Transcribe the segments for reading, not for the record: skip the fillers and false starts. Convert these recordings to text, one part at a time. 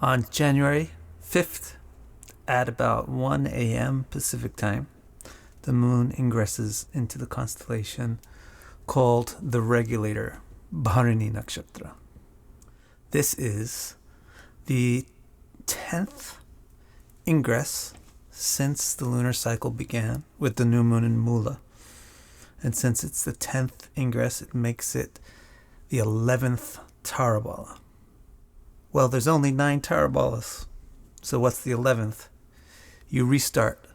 On January 5th, at about 1 a.m. Pacific time, the moon ingresses into the constellation called the Regulator, Bharani Nakshatra. This is the 10th ingress since the lunar cycle began with the new moon in Mūla. And since it's the 10th ingress, it makes it the 11th Tarabala. Well, there's only 9 Tarabalas. So what's the 11th? You restart.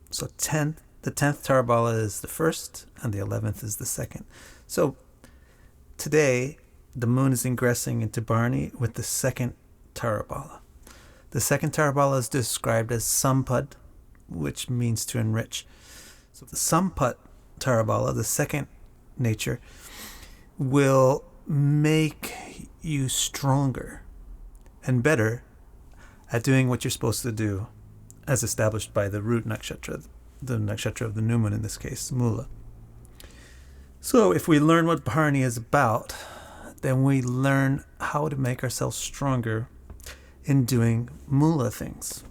So the 10th Tarabala is the first, and the 11th is the second. So today, the moon is ingressing into Bharani with the second Tarabala. The second Tarabala is described as sampada, which means to enrich. So the sampada Tarabala, the second nature, will make you stronger and better at doing what you're supposed to do, as established by the root nakshatra, the nakshatra of the new moon in this case, Mūla. So if we learn what Bharani is about, then we learn how to make ourselves stronger in doing Mūla things.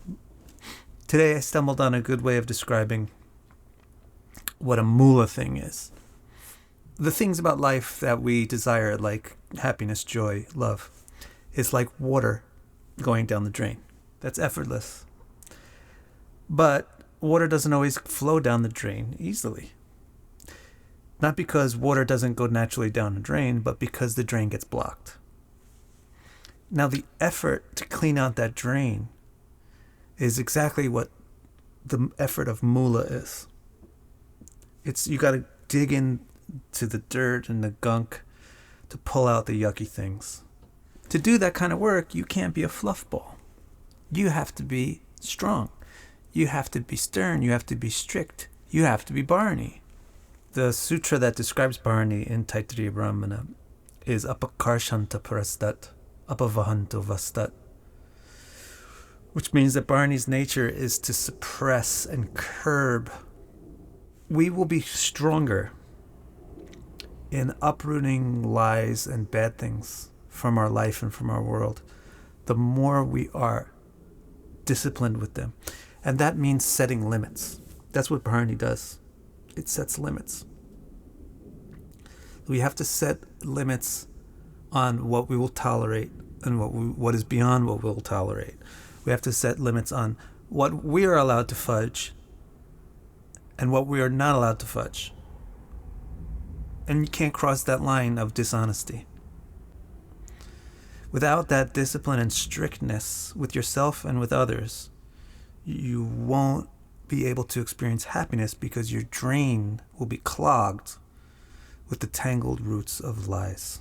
Today I stumbled on a good way of describing what a Mūla thing is. The things about life that we desire, like happiness, joy, love, is like water going down the drain. That's effortless. But water doesn't always flow down the drain easily. Not because water doesn't go naturally down the drain, but because the drain gets blocked. Now the effort to clean out that drain is exactly what the effort of Mūla is. You got to dig into the dirt and the gunk to pull out the yucky things. To do that kind of work, you can't be a fluff ball. You have to be strong. You have to be stern. You have to be strict. You have to be Bharani. The sutra that describes Bharani in Taittiriya Brahmana is apakarshanta parastat, apavahanto vastat, which means that Bharani's nature is to suppress and curb. We will be stronger in uprooting lies and bad things from our life and from our world, the more we are disciplined with them. And that means setting limits. That's what Bharani does. It sets limits. We have to set limits on what we will tolerate and what is beyond what we'll tolerate. We have to set limits on what we are allowed to fudge and what we are not allowed to fudge. And you can't cross that line of dishonesty. Without that discipline and strictness with yourself and with others, you won't be able to experience happiness because your drain will be clogged with the tangled roots of lies.